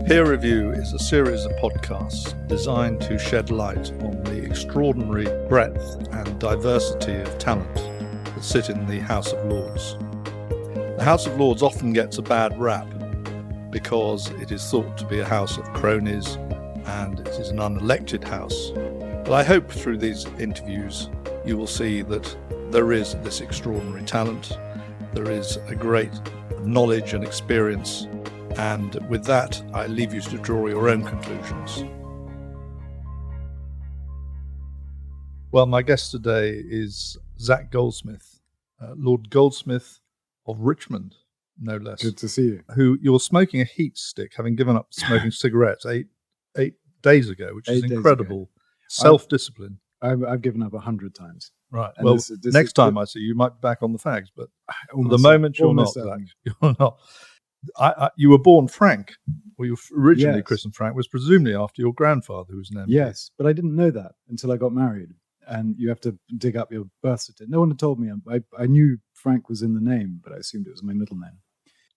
Peer Review is a series of podcasts designed to shed light on the extraordinary breadth and diversity of talent that sit in the House of Lords. The House of Lords often gets a bad rap because it is thought to be a house of cronies and it is an unelected house. But I hope through these interviews you will see that there is this extraordinary talent, there is a great knowledge and experience, and with that I leave you to draw your own conclusions. Well, my guest today is Zac Goldsmith, Lord Goldsmith of Richmond, no less. Good to see you. Who you're smoking a heat stick, having given up smoking cigarettes eight days ago, which is incredible. Self-discipline. I've given up 100 times. Right. And well, next time I see you, might be back on the fags, but at the moment you're not. You're not. You were born Frank, or you were originally christened Frank, was presumably after your grandfather who was named. Yes, but I didn't know that until I got married. And you have to dig up your birth certificate. No one had told me. I knew Frank was in the name, but I assumed it was my middle name.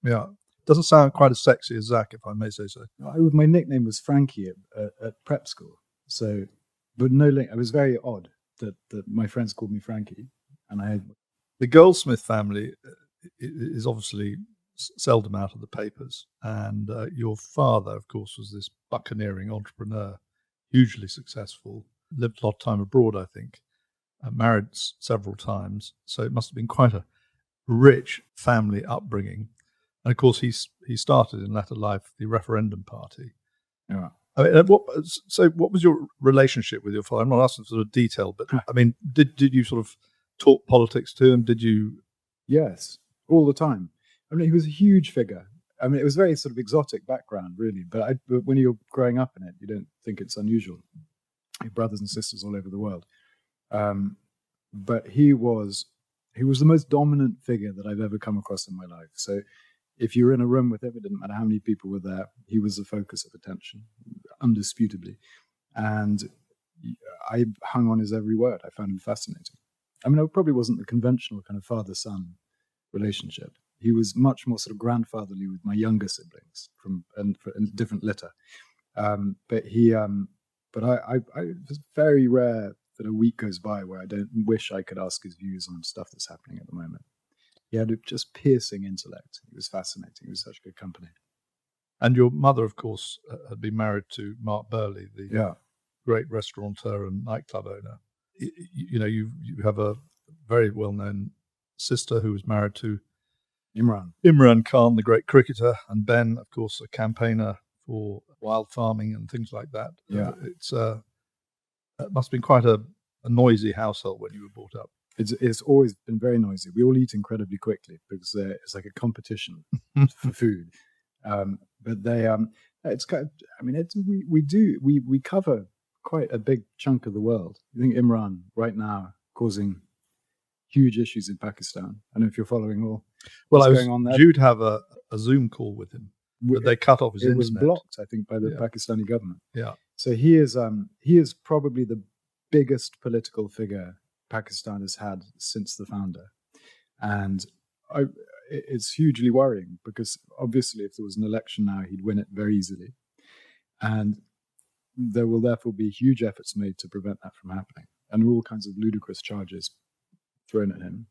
Yeah. Doesn't sound quite as sexy as Zac, if I may say so. My nickname was Frankie at prep school. So, but no link. It was very odd that my friends called me Frankie. And the Goldsmith family is obviously seldom out of the papers. And your father, of course, was this buccaneering entrepreneur, hugely successful, lived a lot of time abroad, I think, married several times. So it must have been quite a rich family upbringing. And of course, he started in latter life the referendum party. Yeah. I mean, what was your relationship with your father? I'm not asking for sort of detail, but I mean, did you sort of talk politics to him? Did you? Yes, all the time. I mean, he was a huge figure. I mean, it was very sort of exotic background, really. But when you're growing up in it, you don't think it's unusual. Your brothers and sisters all over the world. But he was the most dominant figure that I've ever come across in my life. So if you were in a room with him, it didn't matter how many people were there, he was the focus of attention, undisputably. And I hung on his every word. I found him fascinating. I mean, it probably wasn't the conventional kind of father-son relationship. He was much more sort of grandfatherly with my younger siblings in different litter. But it's very rare that a week goes by where I don't wish I could ask his views on stuff that's happening at the moment. He had a just piercing intellect. He was fascinating. He was such good company. And your mother, of course, had been married to Mark Burley, the great restaurateur and nightclub owner. You have a very well-known sister who was married to Imran Khan, the great cricketer, and Ben, of course, a campaigner for wild farming and things like that. Yeah. It must have been quite a noisy household when you were brought up. It's always been very noisy. We all eat incredibly quickly because it's like a competition for food. But it's kind of, I mean, we cover quite a big chunk of the world. I think Imran right now causing huge issues in Pakistan. I don't know if you're following all. Well, I was due to have a Zoom call with him, but they cut off his internet. It was blocked, I think, by the Pakistani government. Yeah. So he is probably the biggest political figure Pakistan has had since the founder. And it's hugely worrying because obviously if there was an election now, he'd win it very easily. And there will therefore be huge efforts made to prevent that from happening. And all kinds of ludicrous charges thrown at him.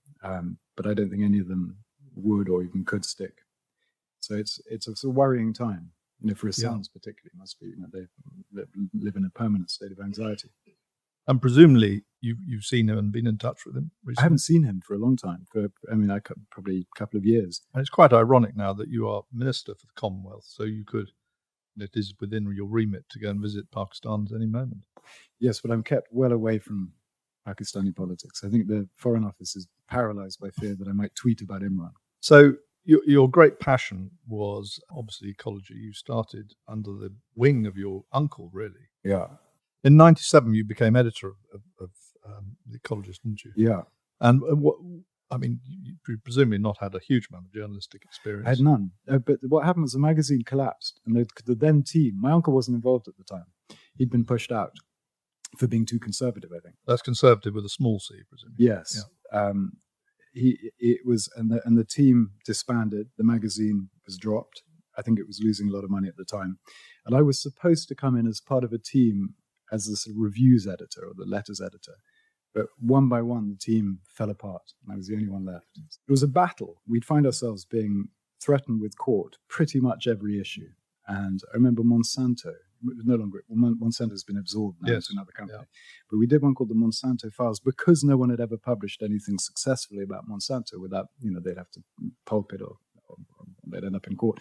But I don't think any of them would or even could stick. So it's a sort of worrying time. For his sons particularly, must be. They live in a permanent state of anxiety. And presumably, you've seen him and been in touch with him recently. I haven't seen him for a long time. Probably a couple of years. And it's quite ironic now that you are Minister for the Commonwealth, so you could. It is within your remit to go and visit Pakistan at any moment. Yes, but I'm kept well away from Pakistani politics. I think the Foreign Office is paralyzed by fear that I might tweet about Imran. So your great passion was obviously ecology. You started under the wing of your uncle, really. Yeah. In 1997, you became editor of The Ecologist, didn't you? Yeah. And you presumably not had a huge amount of journalistic experience. I had none. But what happened was the magazine collapsed, and the then team, my uncle wasn't involved at the time. He'd been pushed out for being too conservative, I think. That's conservative with a small c, presumably. Yes. Yeah. The team disbanded. The magazine was dropped, I think it was losing a lot of money at the time. And I was supposed to come in as part of a team as the sort of reviews editor or the letters editor. But one by one, the team fell apart, and I was the only one left. It was a battle. We'd find ourselves being threatened with court pretty much every issue. And I remember Monsanto, no longer, Monsanto's been absorbed now into another company. Yeah. But we did one called the Monsanto Files because no one had ever published anything successfully about Monsanto without, they'd have to pulp it or they'd end up in court.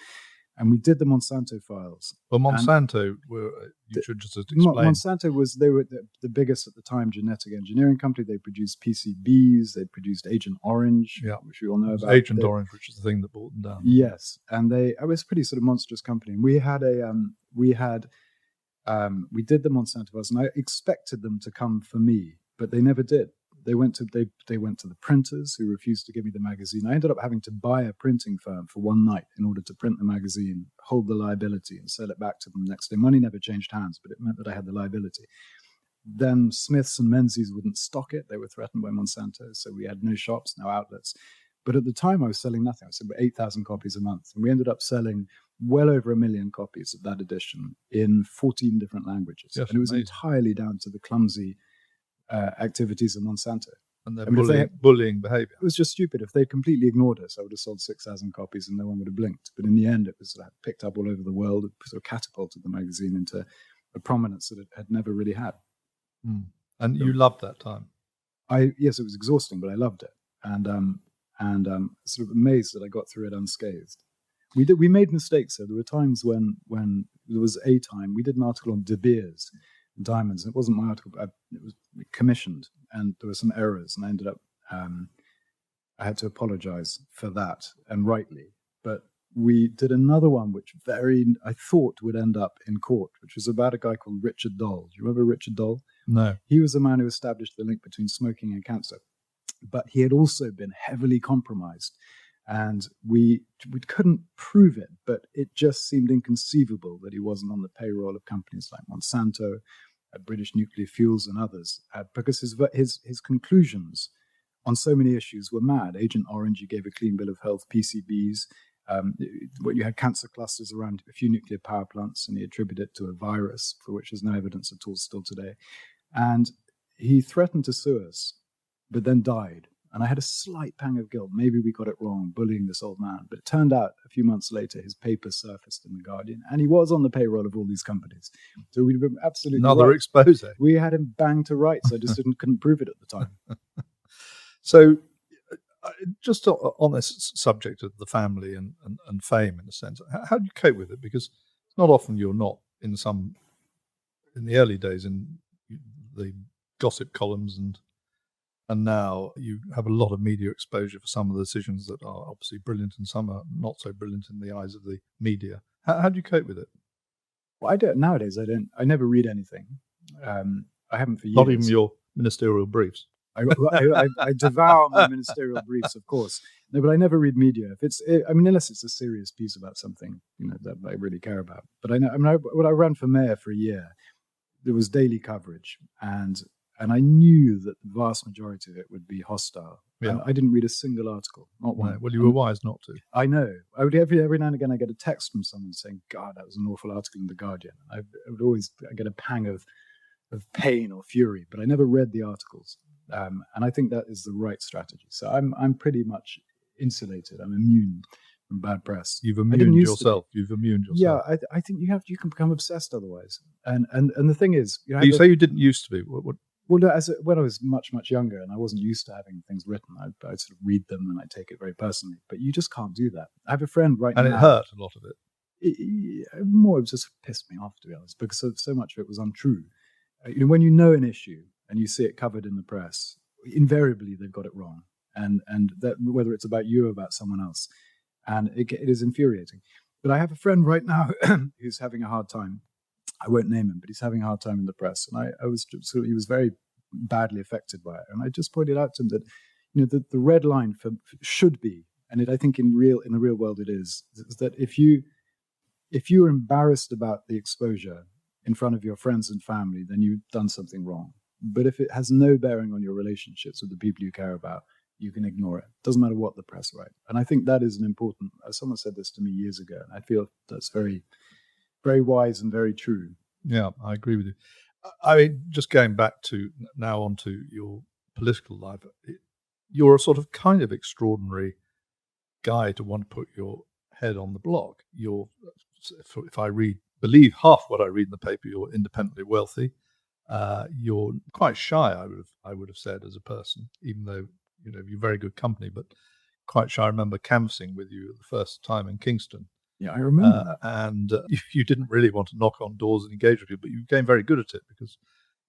And we did the Monsanto Files. Well, Monsanto you should just explain. Monsanto they were the biggest at the time genetic engineering company. They produced PCBs. They produced Agent Orange, which we all know about. Agent Orange, which is the thing that brought them down. Yes, and it was a pretty sort of monstrous company. And we did the Monsanto Files, and I expected them to come for me, but they never did. They went to the printers who refused to give me the magazine. I ended up having to buy a printing firm for one night in order to print the magazine, hold the liability, and sell it back to them the next day. Money never changed hands, but it meant that I had the liability. Then Smiths and Menzies wouldn't stock it. They were threatened by Monsanto, so we had no shops, no outlets. But at the time, I was selling nothing. I was selling 8,000 copies a month, and we ended up selling well over 1 million copies of that edition in 14 different languages. Yes, and it was amazing. Entirely down to the clumsy activities of Monsanto. And their bullying behaviour. It was just stupid. If they'd completely ignored us, I would have sold 6,000 copies and no one would have blinked. But in the end, it was picked up all over the world. It sort of catapulted the magazine into a prominence that it had never really had. Mm. And you loved that time? Yes, it was exhausting, but I loved it. And sort of amazed that I got through it unscathed. We made mistakes. So there were times when there was a time, we did an article on De Beers, diamonds. It wasn't my article, but it was commissioned, and there were some errors, and I ended up I had to apologize for that, and rightly. But we did another one which I thought would end up in court, which was about a guy called Richard Doll. Do you remember Richard Doll? No. He was the man who established the link between smoking and cancer, but he had also been heavily compromised. And we couldn't prove it, but it just seemed inconceivable that he wasn't on the payroll of companies like Monsanto, British Nuclear Fuels, and others, because his conclusions on so many issues were mad. Agent Orange, he gave a clean bill of health. PCBs, you had cancer clusters around a few nuclear power plants, and he attributed it to a virus for which there's no evidence at all still today. And he threatened to sue us, but then died. And I had a slight pang of guilt. Maybe we got it wrong, bullying this old man. But it turned out a few months later, his paper surfaced in The Guardian, and he was on the payroll of all these companies. So we were absolutely another expose. We had him banged to rights. I just couldn't prove it at the time. So just on this subject of the family and fame, in a sense, how do you cope with it? Because it's not often you're not in the early days in the gossip columns and now you have a lot of media exposure for some of the decisions that are obviously brilliant and some are not so brilliant in the eyes of the media. How do you cope with it? Well, I don't. Nowadays, I don't. I never read anything. I haven't for years. Not even your ministerial briefs. I devour my ministerial briefs, of course. No, but I never read media. Unless it's a serious piece about something, that I really care about. But when I ran for mayor for a year, there was daily coverage, and I knew that the vast majority of it would be hostile. Yeah. I didn't read a single article, not one. No, well, you were wise not to. I know. I would every now and again I get a text from someone saying, "God, that was an awful article in The Guardian." I would always get a pang of pain or fury, but I never read the articles. And I think that is the right strategy. So I'm pretty much insulated. I'm immune from bad press. You've immuned yourself. Yeah, I think you can become obsessed otherwise. And the thing is, you say you didn't used to be. What? Well, when I was much, much younger and I wasn't used to having things written, I'd sort of read them and I take it very personally. But you just can't do that. I have a friend now. And it hurt a lot of it. It just pissed me off, to be honest, because so much of it was untrue. When you know an issue and you see it covered in the press, invariably they've got it wrong. And that whether it's about you or about someone else. And it is infuriating. But I have a friend right now who's having a hard time. I won't name him, but he's having a hard time in the press. And he was very badly affected by it. And I just pointed out to him that, the red line should be, and I think in the real world it is that if you're embarrassed about the exposure in front of your friends and family, then you've done something wrong. But if it has no bearing on your relationships with the people you care about, you can ignore it. Doesn't matter what the press write. And I think that is an important, someone said this to me years ago, and I feel that's very, very wise and very true. Yeah, I agree with you. I mean, just going back to now onto your political life, you're a sort of kind of extraordinary guy to want to put your head on the block. You're, if I believe half what I read in the paper, you're independently wealthy. You're quite shy, I would have said, as a person, even though you're very good company, but quite shy. I remember canvassing with you the first time in Kingston. Yeah, I remember that. And you didn't really want to knock on doors and engage with people, but you became very good at it because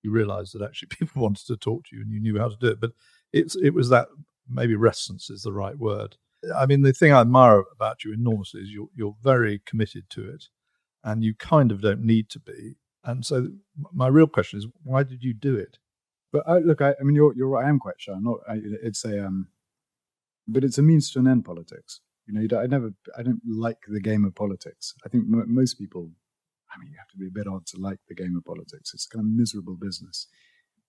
you realised that actually people wanted to talk to you and you knew how to do it. But it was that, maybe reticence is the right word. I mean, the thing I admire about you enormously is you're very committed to it, and you kind of don't need to be. And so my real question is, why did you do it? But look, I mean, you're right. I am quite shy. But it's a means to an end, politics. I don't like the game of politics. I think most people, I mean, you have to be a bit odd to like the game of politics. It's kind of miserable business,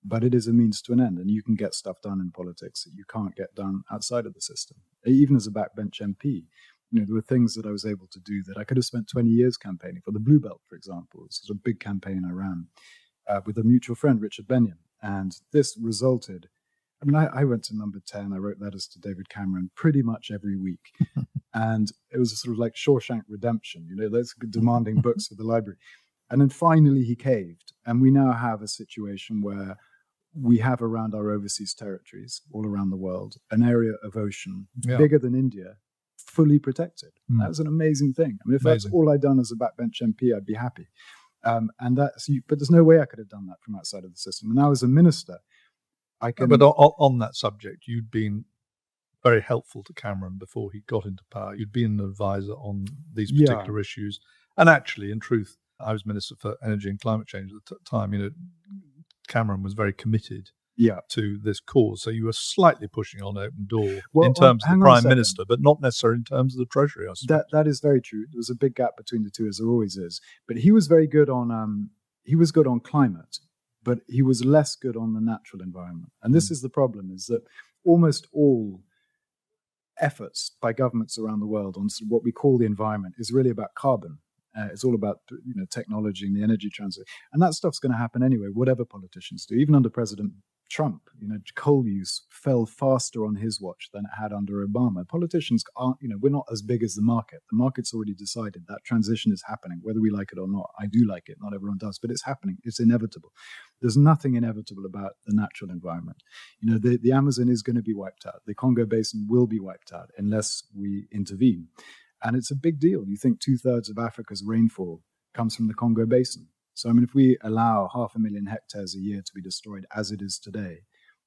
but it is a means to an end, and you can get stuff done in politics that you can't get done outside of the system. Even as a backbench MP, there were things that I was able to do that I could have spent 20 years campaigning for. The Blue Belt, for example, was a big campaign I ran with a mutual friend, Richard Benyon, and this resulted. I mean, I went to number 10. I wrote letters to David Cameron pretty much every week. And it was a sort of like Shawshank Redemption, those demanding books for the library. And then finally he caved. And we now have a situation where we have around our overseas territories, all around the world, an area of ocean bigger than India, fully protected. That was an amazing thing. I mean, if that's all I'd done as a backbench MP, I'd be happy. But there's no way I could have done that from outside of the system. And now as a minister, But on that subject, you'd been very helpful to Cameron before he got into power. You'd been an advisor on these particular issues. And actually, in truth, I was Minister for Energy and Climate Change at the time. Cameron was very committed to this cause. So you were slightly pushing on an open door in terms of the Prime Minister, but not necessarily in terms of the Treasury, I suppose. That is very true. There was a big gap between the two, as there always is. But he was very good on climate, but he was less good on the natural environment. And this is the problem, is that almost all efforts by governments around the world on what we call the environment is really about carbon. It's all about technology and the energy transition. And that stuff's going to happen anyway, whatever politicians do. Even under President Trump, coal use fell faster on his watch than it had under Obama. Politicians aren't, we're not as big as the market. The market's already decided that transition is happening, whether we like it or not. I do like it, not everyone does, but it's happening. It's inevitable. There's nothing inevitable about the natural environment. The Amazon is going to be wiped out. The Congo Basin will be wiped out unless we intervene. And it's a big deal. You think 2/3 of Africa's rainfall comes from the Congo Basin. So, I mean, if we allow 500,000 hectares a year to be destroyed as it is today,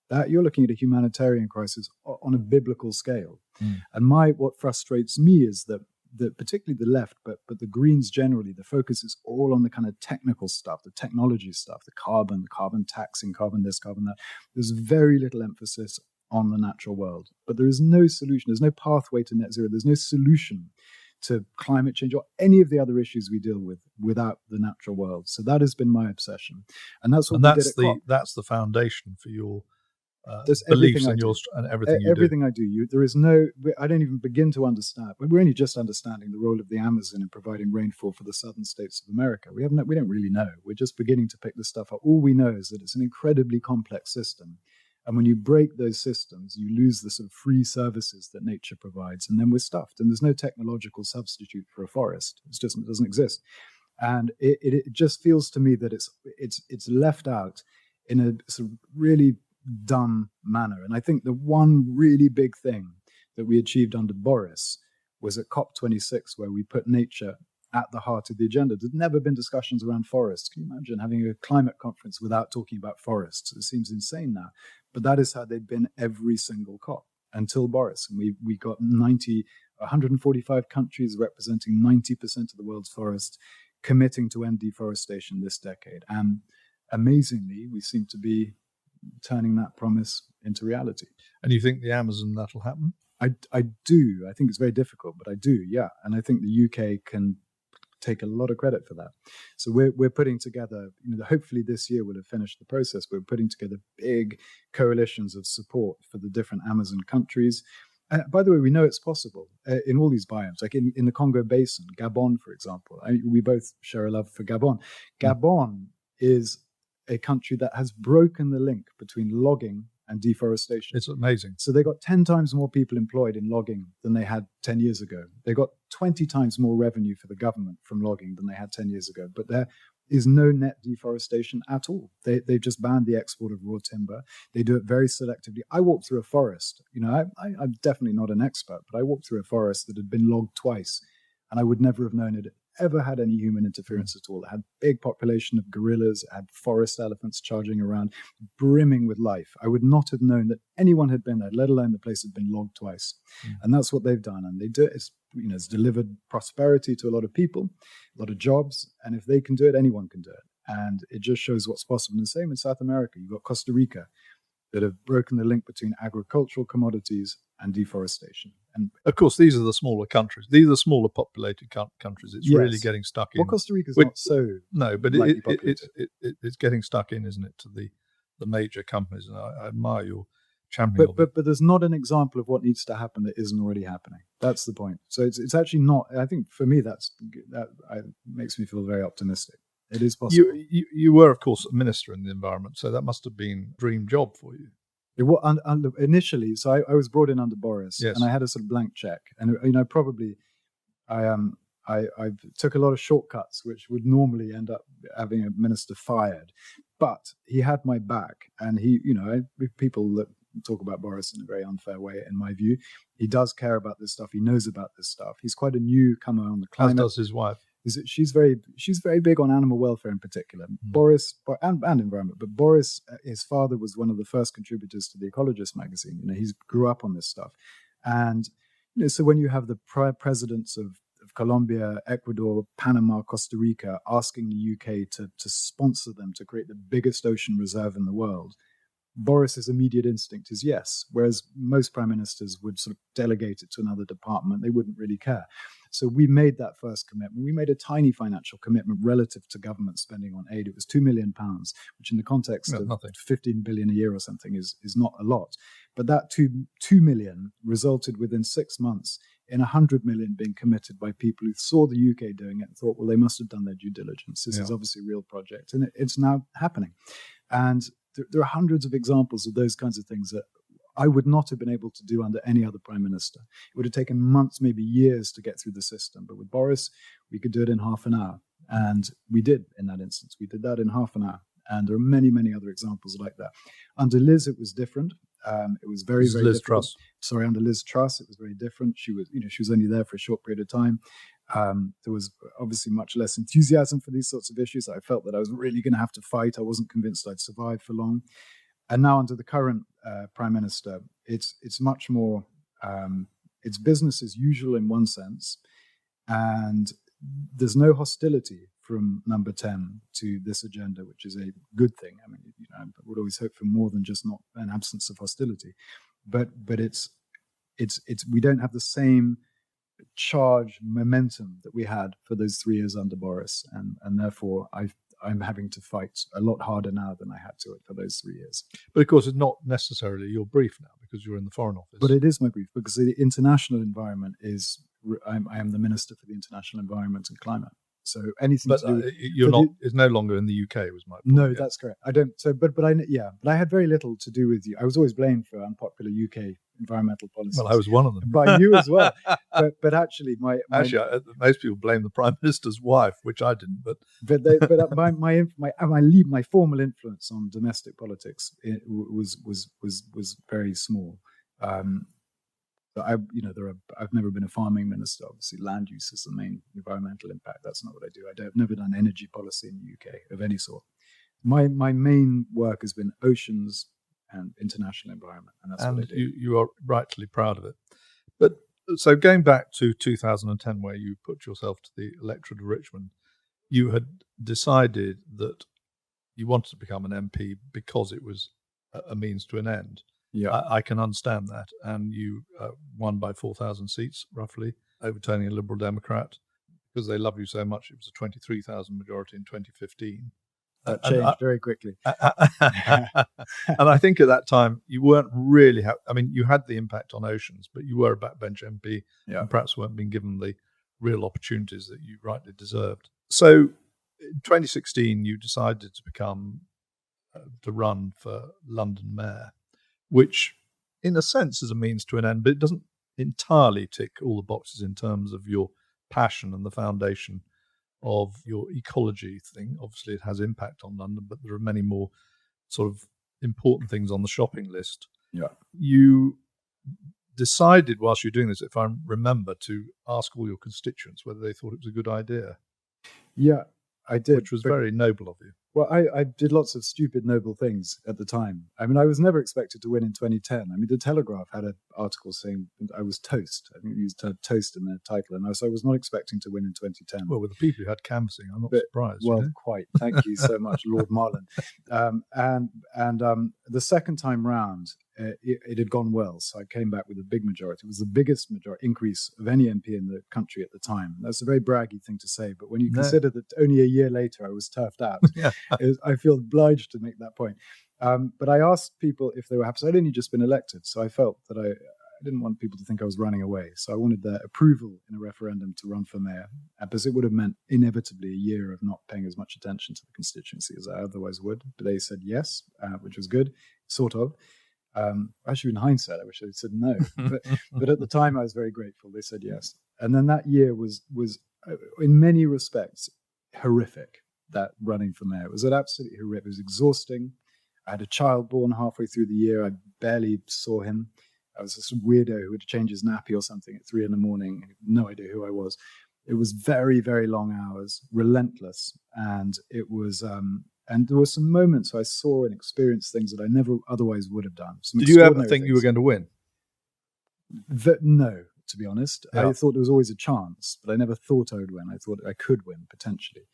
that you're looking at a humanitarian crisis on a biblical scale. And what frustrates me is that particularly the left, but the Greens generally, the focus is all on the kind of technical stuff, the technology stuff, the carbon taxing, carbon this, carbon that. There's very little emphasis on the natural world. But there is no solution. There's no pathway to net zero. There's no solution to climate change or any of the other issues we deal with without the natural world. So that has been my obsession. And that's what that's the foundation for your beliefs and everything you do. Everything I do. I don't even begin to understand. We're only just understanding the role of the Amazon in providing rainfall for the southern states of America. We don't really know. We're just beginning to pick this stuff up. All we know is that it's an incredibly complex system. And when you break those systems, you lose the sort of free services that nature provides, and then we're stuffed. And there's no technological substitute for a forest. It doesn't exist. And it just feels to me that it's left out in a sort of really dumb manner. And I think the one really big thing that we achieved under Boris was at COP26, where we put nature at the heart of the agenda. There's never been discussions around forests. Can you imagine having a climate conference without talking about forests? It seems insane now. But that is how they'd been every single COP until Boris. And we got 145 countries representing 90% of the world's forests committing to end deforestation this decade. And amazingly, we seem to be turning that promise into reality. And you think the Amazon, that'll happen? I do. I think it's very difficult, but I do, yeah. And I think the UK can take a lot of credit for that. So we're putting together, hopefully this year we'll have finished the process. We're putting together big coalitions of support for the different Amazon countries. By the way, we know it's possible in all these biomes, like in the Congo Basin, Gabon, for example. We both share a love for Gabon. Gabon is a country that has broken the link between logging and deforestation. It's amazing. So they got 10 times more people employed in logging than they had 10 years ago. They got 20 times more revenue for the government from logging than they had 10 years ago. But there is no net deforestation at all. They've just banned the export of raw timber. They do it very selectively. I walked through a forest. I'm definitely not an expert, but I walked through a forest that had been logged twice, and I would never have known it ever had any human interference at all. It had big population of gorillas, it had forest elephants charging around, brimming with life. I would not have known that anyone had been there, let alone the place had been logged twice. And that's what they've done. And they do it. It's delivered prosperity to a lot of people, a lot of jobs. And if they can do it, anyone can do it. And it just shows what's possible. And the same in South America. You've got Costa Rica that have broken the link between agricultural commodities and deforestation. And of course, these are the smaller countries. These are the smaller populated countries. It's really getting stuck in. Well, Costa Rica's not so. No, but it's getting stuck in, isn't it, to the major companies? And I admire your championing. But there's not an example of what needs to happen that isn't already happening. That's the point. So it's actually not. I think for me that makes me feel very optimistic. It is possible. You were, of course, a minister in the environment, so that must have been a dream job for you. It was, initially, so I was brought in under Boris, yes. And I had a sort of blank check, and I took a lot of shortcuts, which would normally end up having a minister fired, but he had my back, and people that talk about Boris in a very unfair way, in my view. He does care about this stuff. He knows about this stuff. He's quite a newcomer on the climate. As does his wife. She's very big on animal welfare in particular. Boris and environment, but Boris, his father was one of the first contributors to the Ecologist magazine. He grew up on this stuff, and so when you have the presidents of Colombia, Ecuador, Panama, Costa Rica asking the UK to sponsor them to create the biggest ocean reserve in the world, Boris's immediate instinct is yes, whereas most prime ministers would sort of delegate it to another department. They wouldn't really care. So we made that first commitment. We made a tiny financial commitment relative to government spending on aid. It was £2 million, which in the context of nothing. 15 billion a year or something is not a lot. But that 2 million resulted within 6 months in 100 million being committed by people who saw the UK doing it and thought, well, they must have done their due diligence. This is obviously a real project. And it's now happening. And there are hundreds of examples of those kinds of things that I would not have been able to do under any other prime minister. It would have taken months, maybe years to get through the system. But with Boris, we could do it in half an hour. And we did in that instance. We did that in half an hour. And there are many, many other examples like that. Under Liz, it was different. It was very, very Liz different. Truss. Sorry, under Liz Truss, it was very different. She was only there for a short period of time. There was obviously much less enthusiasm for these sorts of issues. I felt that I was really going to have to fight. I wasn't convinced I'd survive for long. And now under the current prime minister, it's much more, it's business as usual in one sense. And there's no hostility from number 10 to this agenda, which is a good thing. I mean, I would always hope for more than just not an absence of hostility. But it's we don't have the same charge momentum that we had for those 3 years under Boris, and therefore I'm having to fight a lot harder now than I had to for those 3 years. But of course, it's not necessarily your brief now because you're in the Foreign Office. But it is my brief because the international environment is. I am the Minister for the International Environment and Climate. So anything. But to do you're not. It's no longer in the UK. Was my point. No, that's correct. I don't. So, but I had very little to do with you. I was always blamed for unpopular UK environmental policies. Well, I was one of them. By you as well. But actually, most people blame the Prime Minister's wife, which I didn't. But my formal influence on domestic politics was very small. I've never been a farming minister. Obviously, land use is the main environmental impact. That's not what I do. I've never done energy policy in the UK of any sort. My main work has been oceans and international environment, and that's what I do. You are rightly proud of it. But so going back to 2010, where you put yourself to the electorate of Richmond, you had decided that you wanted to become an MP because it was a means to an end. Yeah, I can understand that. And you won by 4,000 seats, roughly, overturning a Liberal Democrat, because they love you so much, it was a 23,000 majority in 2015. That changed very quickly. And I think at that time, you weren't really, you had the impact on oceans, but you were a backbench MP and perhaps weren't being given the real opportunities that you rightly deserved. So in 2016, you decided to run for London Mayor, which in a sense is a means to an end, but it doesn't entirely tick all the boxes in terms of your passion and the foundation of your ecology thing. Obviously, it has impact on London, but there are many more sort of important things on the shopping list. Yeah. You decided whilst you're doing this, if I remember, to ask all your constituents whether they thought it was a good idea. Yeah, I did. Which was very noble of you. Well, I did lots of stupid, noble things at the time. I mean, I was never expected to win in 2010. I mean, the Telegraph had an article saying I was toast. I think it used toast in their title. And so I was not expecting to win in 2010. Well, with the people who had canvassing, I'm not surprised. Well, quite. Thank you so much, Lord Marland. The second time round, it had gone well. So I came back with a big majority. It was the biggest increase of any MP in the country at the time. That's a very braggy thing to say. But when you consider that only a year later I was turfed out, I feel obliged to make that point. But I asked people if they were happy. So I'd only just been elected. So I felt that I didn't want people to think I was running away. So I wanted their approval in a referendum to run for mayor, because it would have meant inevitably a year of not paying as much attention to the constituency as I otherwise would. But they said yes, which was good, sort of. Actually, in hindsight, I wish they'd said no. But at the time, I was very grateful. They said yes. And then that year was in many respects, horrific, that running for mayor. It was absolutely horrific. It was exhausting. I had a child born halfway through the year. I barely saw him. I was this weirdo who would change his nappy or something at 3 a.m. No idea who I was. It was very, very long hours, relentless. And it was... and there were some moments where I saw and experienced things that I never otherwise would have done. Did you ever think you were going to win? No, to be honest. Yeah. I thought there was always a chance, but I never thought I would win. I thought I could win, potentially.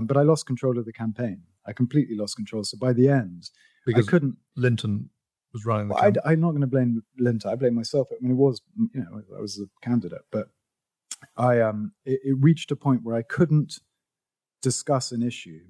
But I lost control of the campaign. I completely lost control. So by the end, because I couldn't... Linton was running the campaign. I'm not going to blame Linton. I blame myself. I mean, it was, I was the candidate. But it reached a point where I couldn't discuss an issue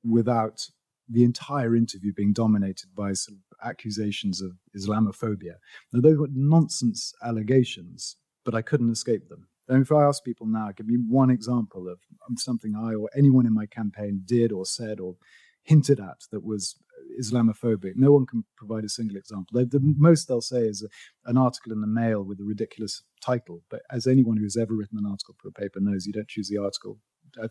without the entire interview being dominated by sort of accusations of Islamophobia. Now, those were nonsense allegations, but I couldn't escape them. And if I ask people now, give me one example of something I or anyone in my campaign did or said or hinted at that was Islamophobic, no one can provide a single example. The most they'll say is an article in the Mail with a ridiculous title. But as anyone who's ever written an article for a paper knows, you don't choose the article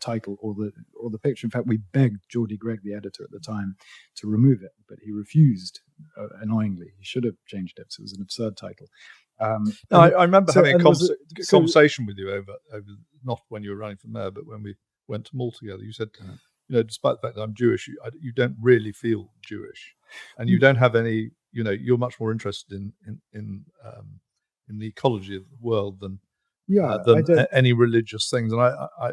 title or the picture. In fact, we begged Geordie Gregg, the editor at the time, to remove it, but he refused. Annoyingly, he should have changed it. So it was an absurd title. I remember having a conversation with you over not when you were running for mayor, but when we went to Malta together. You said, despite the fact that I'm Jewish, you don't really feel Jewish, and you don't have any. You're much more interested in the ecology of the world than any religious things. And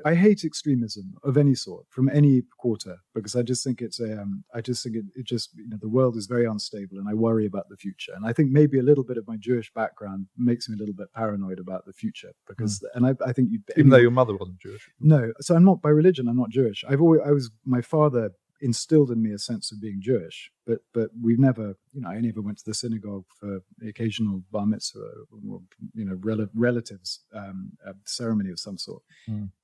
I hate extremism of any sort from any quarter, because I just think it's the world is very unstable, and I worry about the future. And I think maybe a little bit of my Jewish background makes me a little bit paranoid about the future, because and I think even though your mother wasn't Jewish. No, so I'm not by religion. I'm not Jewish. My father instilled in me a sense of being Jewish, but we've never, I never went to the synagogue for the occasional bar mitzvah or relatives ceremony of some sort.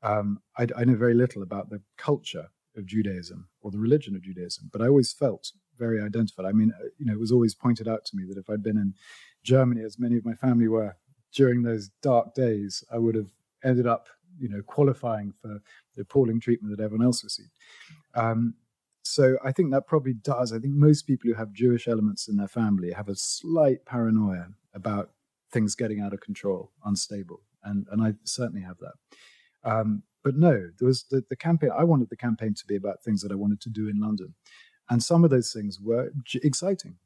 I know very little about the culture of Judaism or the religion of Judaism, but I always felt very identified. I mean, it was always pointed out to me that if I'd been in Germany, as many of my family were during those dark days, I would have ended up, qualifying for the appalling treatment that everyone else received. So I think that probably does. I think most people who have Jewish elements in their family have a slight paranoia about things getting out of control, unstable. And I certainly have that. But no, there was the campaign. I wanted the campaign to be about things that I wanted to do in London. And some of those things were exciting.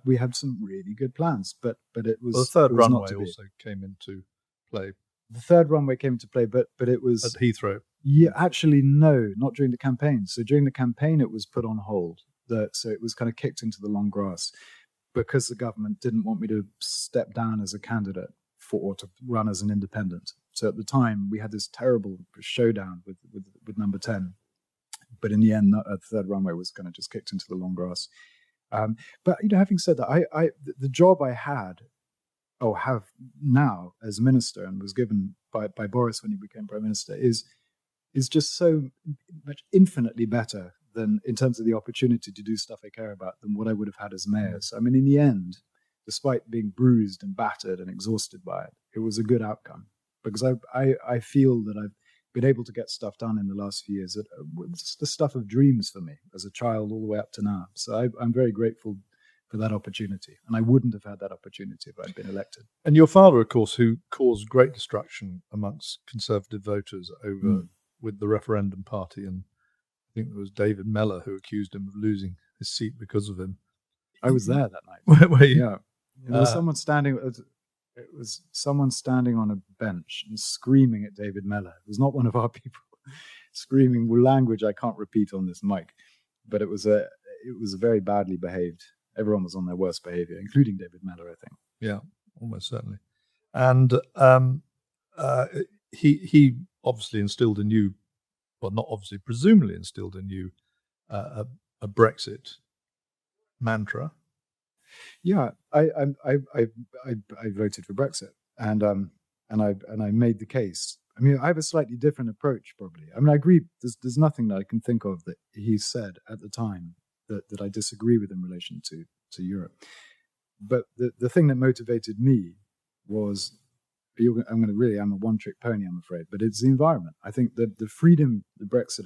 We had some really good plans, but it was... Well, the third runway also came into play. The third runway came into play, but it was... At Heathrow. Yeah, actually, no, not during the campaign. So during the campaign, it was put on hold. So it was kind of kicked into the long grass because the government didn't want me to step down as a candidate or to run as an independent. So at the time, we had this terrible showdown with number 10. But in the end, a third runway was kind of just kicked into the long grass. But having said that, the job I had, have now as minister, and was given by Boris when he became prime minister, is just so much infinitely better than, in terms of the opportunity to do stuff I care about, than what I would have had as mayor. So I mean, in the end, despite being bruised and battered and exhausted by it, it was a good outcome, because I feel that I've been able to get stuff done in the last few years that was the stuff of dreams for me as a child all the way up to now. So I'm very grateful for that opportunity, and I wouldn't have had that opportunity if I'd been elected. And your father, of course, who caused great destruction amongst Conservative voters over with the referendum party, and I think there was David Mellor who accused him of losing his seat because of him. I was there that night. Were you? Yeah, there was someone standing. It was someone standing on a bench and screaming at David Mellor. It was not one of our people, screaming with language I can't repeat on this mic, but it was very badly behaved. Everyone was on their worst behavior, including David Mellor, I think. Yeah, almost certainly. And he obviously instilled in you, well, not obviously, presumably instilled in you a Brexit mantra. Yeah, I voted for Brexit, and I made the case. I mean, I have a slightly different approach, probably. I mean, I agree. There's nothing that I can think of that he said at the time that I disagree with in relation to Europe. But the thing that motivated me was, I'm a one-trick pony, I'm afraid, but it's the environment. I think that the freedom that Brexit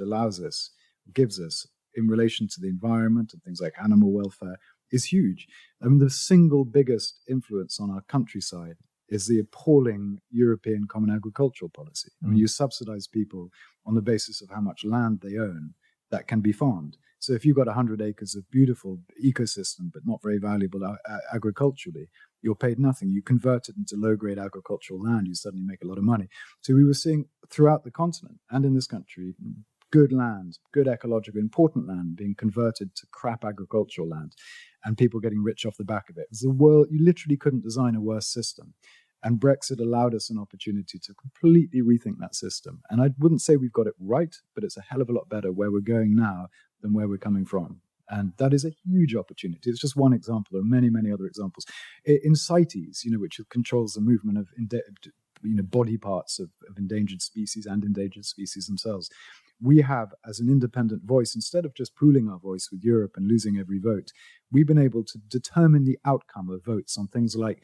gives us in relation to the environment and things like animal welfare is huge. I mean, the single biggest influence on our countryside is the appalling European Common Agricultural Policy. I mean, you subsidize people on the basis of how much land they own that can be farmed. So if you've got 100 acres of beautiful ecosystem, but not very valuable agriculturally, you're paid nothing. You convert it into low-grade agricultural land, you suddenly make a lot of money. So we were seeing throughout the continent and in this country, good land, good ecological, important land being converted to crap agricultural land, and people getting rich off the back of it. It's the world, you literally couldn't design a worse system. And Brexit allowed us an opportunity to completely rethink that system. And I wouldn't say we've got it right, but it's a hell of a lot better where we're going now than where we're coming from. And that is a huge opportunity. It's just one example. There are many, many other examples. In CITES, which controls the movement of body parts of endangered species and endangered species themselves, we have, as an independent voice, instead of just pooling our voice with Europe and losing every vote, we've been able to determine the outcome of votes on things like,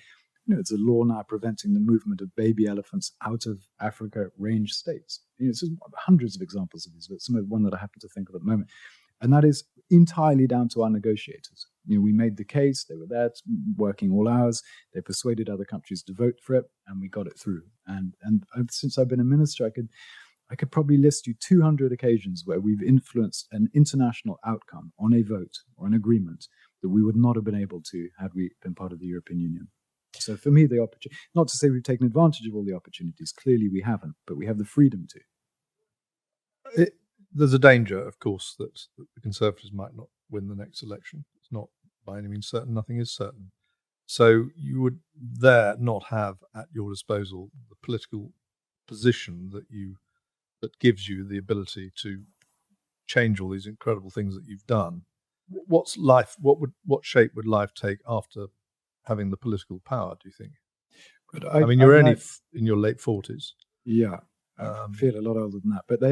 it's a law now preventing the movement of baby elephants out of Africa range states. It's hundreds of examples of these, but some of one that I happen to think of at the moment. And that is entirely down to our negotiators. We made the case, they were there working all hours, they persuaded other countries to vote for it, and we got it through. And since I've been a minister, I could probably list you 200 occasions where we've influenced an international outcome on a vote or an agreement that we would not have been able to had we been part of the European Union. So for me, the opportunity, not to say we've taken advantage of all the opportunities, clearly we haven't, but we have the freedom to. There's a danger, of course, that the Conservatives might not win the next election. It's not by any means certain. Nothing is certain. So you would there not have at your disposal the political position that gives you the ability to change all these incredible things that you've done. What shape would life take after having the political power, do you think? But you're only in your late 40s. Yeah, I feel a lot older than that. But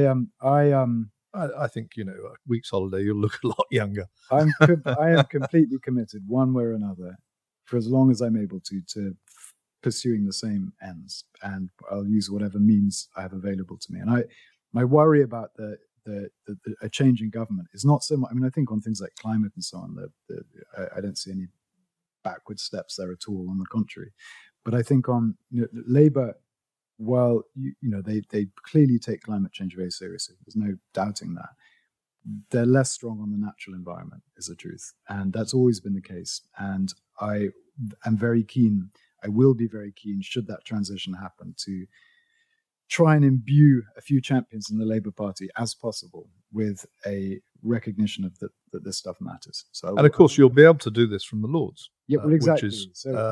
I think, a week's holiday, you'll look a lot younger. I am completely committed, one way or another, for as long as I'm able to pursuing the same ends. And I'll use whatever means I have available to me. And my worry about a change in government is not so much, I think on things like climate and so on, I don't see any backward steps there at all, on the contrary. But I think on Labour, while they clearly take climate change very seriously, there's no doubting that, they're less strong on the natural environment, is the truth. And that's always been the case. And I am very keen, I will be very keen, should that transition happen, to try and imbue a few champions in the Labour Party as possible with a recognition of that this stuff matters. So, and of course, you'll be able to do this from the Lords. Yeah, well, exactly.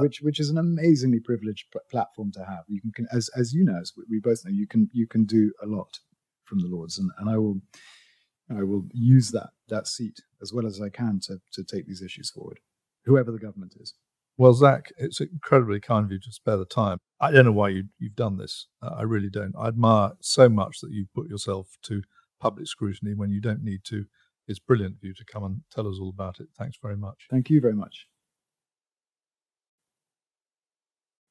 Which Which is an amazingly privileged platform to have. You can, as you know, as we both know, you can do a lot from the Lords, and I will use that seat as well as I can to take these issues forward, whoever the government is. Well, Zac, it's incredibly kind of you to spare the time. I don't know why you've done this. I really don't. I admire so much that you've put yourself to public scrutiny when you don't need to. It's brilliant of you to come and tell us all about it. Thanks very much. Thank you very much.